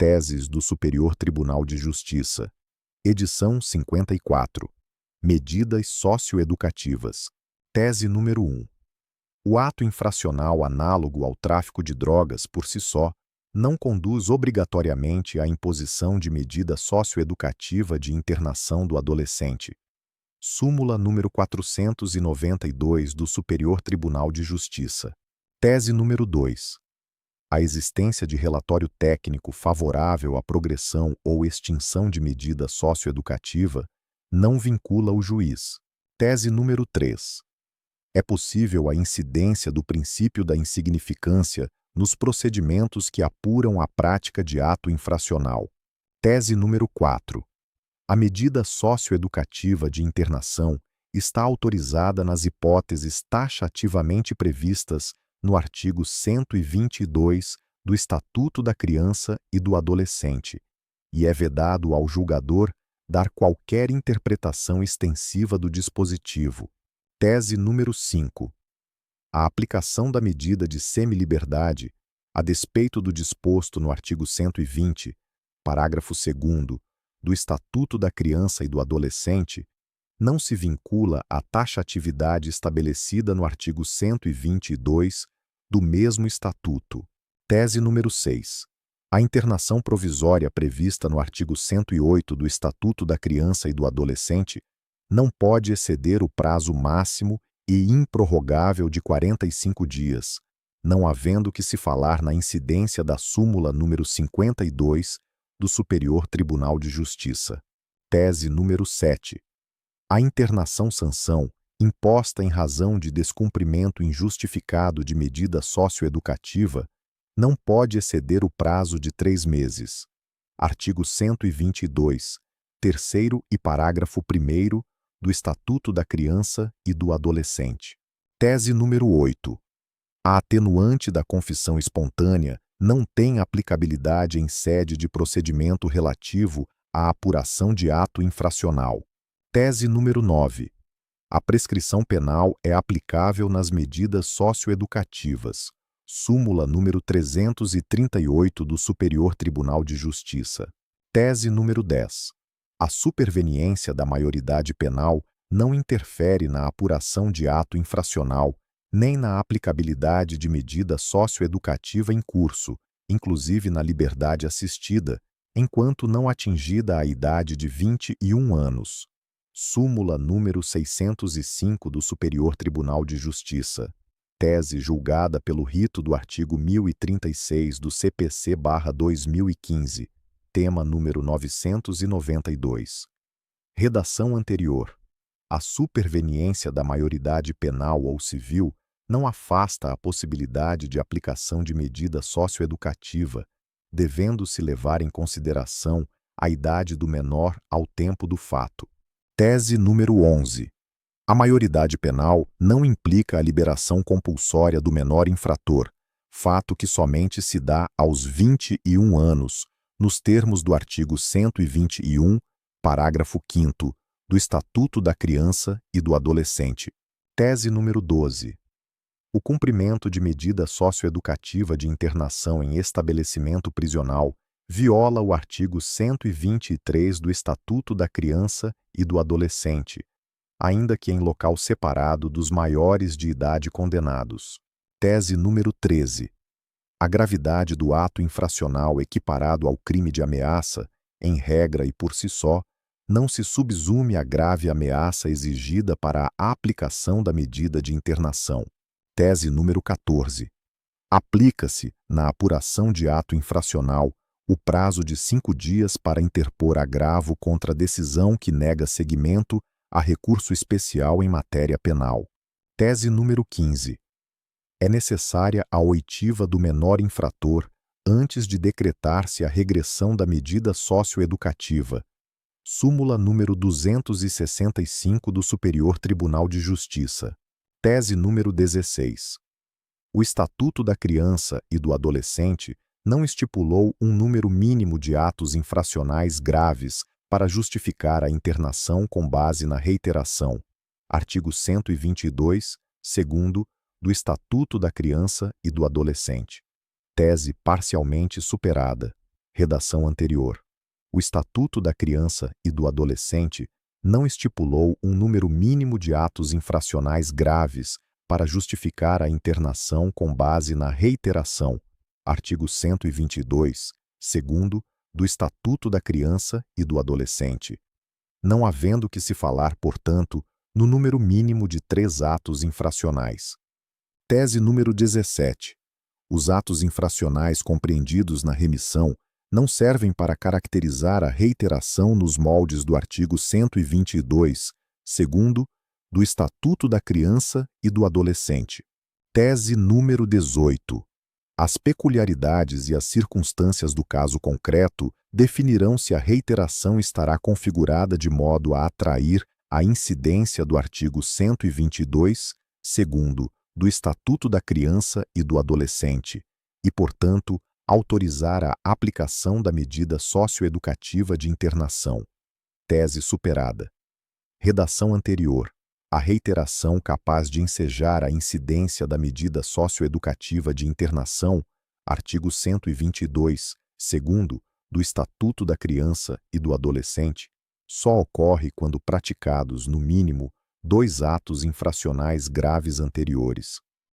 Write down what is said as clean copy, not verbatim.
Teses do Superior Tribunal de Justiça. Edição 54. Medidas socioeducativas. Tese número 1. O ato infracional análogo ao tráfico de drogas, por si só, não conduz obrigatoriamente à imposição de medida socioeducativa de internação do adolescente. Súmula número 492 do Superior Tribunal de Justiça. Tese número 2. A existência de relatório técnico favorável à progressão ou extinção de medida socioeducativa não vincula o juiz. Tese número 3. É possível a incidência do princípio da insignificância nos procedimentos que apuram a prática de ato infracional. Tese número 4. A medida socioeducativa de internação está autorizada nas hipóteses taxativamente previstas no artigo 122 do Estatuto da Criança e do Adolescente, e é vedado ao julgador dar qualquer interpretação extensiva do dispositivo. Tese número 5. A aplicação da medida de semiliberdade, a despeito do disposto no artigo 120, parágrafo 2º, do Estatuto da Criança e do Adolescente, não se vincula à taxatividade estabelecida no artigo 122 do mesmo Estatuto. Tese número 6. A internação provisória prevista no artigo 108 do Estatuto da Criança e do Adolescente não pode exceder o prazo máximo e improrrogável de 45 dias, não havendo que se falar na incidência da súmula número 52 do Superior Tribunal de Justiça. Tese número 7. A internação-sanção, imposta em razão de descumprimento injustificado de medida socioeducativa, não pode exceder o prazo de 3 meses. Artigo 122, terceiro e parágrafo 1º do Estatuto da Criança e do Adolescente. Tese número 8. A atenuante da confissão espontânea não tem aplicabilidade em sede de procedimento relativo à apuração de ato infracional. Tese número 9. A prescrição penal é aplicável nas medidas socioeducativas. Súmula número 338 do Superior Tribunal de Justiça. Tese número 10. A superveniência da maioridade penal não interfere na apuração de ato infracional, nem na aplicabilidade de medida socioeducativa em curso, inclusive na liberdade assistida, enquanto não atingida a idade de 21 anos. Súmula número 605 do Superior Tribunal de Justiça. Tese julgada pelo rito do artigo 1036 do CPC/2015, tema número 992. Redação anterior. A superveniência da maioridade penal ou civil não afasta a possibilidade de aplicação de medida socioeducativa, devendo-se levar em consideração a idade do menor ao tempo do fato. Tese número 11. A maioridade penal não implica a liberação compulsória do menor infrator, fato que somente se dá aos 21 anos, nos termos do artigo 121, parágrafo 5º, do Estatuto da Criança e do Adolescente. Tese número 12. O cumprimento de medida socioeducativa de internação em estabelecimento prisional viola o artigo 123 do Estatuto da Criança e do Adolescente, ainda que em local separado dos maiores de idade condenados. Tese número 13. A gravidade do ato infracional equiparado ao crime de ameaça, em regra e por si só, não se subsume à grave ameaça exigida para a aplicação da medida de internação. Tese número 14. Aplica-se, na apuração de ato infracional, o prazo de 5 dias para interpor agravo contra a decisão que nega seguimento a recurso especial em matéria penal. Tese número 15. É necessária a oitiva do menor infrator antes de decretar-se a regressão da medida socioeducativa. Súmula número 265 do Superior Tribunal de Justiça. Tese número 16. O Estatuto da Criança e do Adolescente não estipulou um número mínimo de atos infracionais graves para justificar a internação com base na reiteração. Artigo 122, segundo, do Estatuto da Criança e do Adolescente. Tese parcialmente superada. Redação anterior. O Estatuto da Criança e do Adolescente não estipulou um número mínimo de atos infracionais graves para justificar a internação com base na reiteração, artigo 122, segundo, do Estatuto da Criança e do Adolescente, não havendo que se falar, portanto, no número mínimo de 3 atos infracionais. Tese número 17. Os atos infracionais compreendidos na remissão não servem para caracterizar a reiteração nos moldes do artigo 122, segundo, do Estatuto da Criança e do Adolescente. Tese número 18. As peculiaridades e as circunstâncias do caso concreto definirão se a reiteração estará configurada de modo a atrair a incidência do artigo 122, segundo, do Estatuto da Criança e do Adolescente, e, portanto, autorizar a aplicação da medida socioeducativa de internação. Tese superada. Redação anterior. A reiteração capaz de ensejar a incidência da medida socioeducativa de internação, artigo 122, segundo, do Estatuto da Criança e do Adolescente, só ocorre quando praticados, no mínimo, 2 atos infracionais graves anteriores.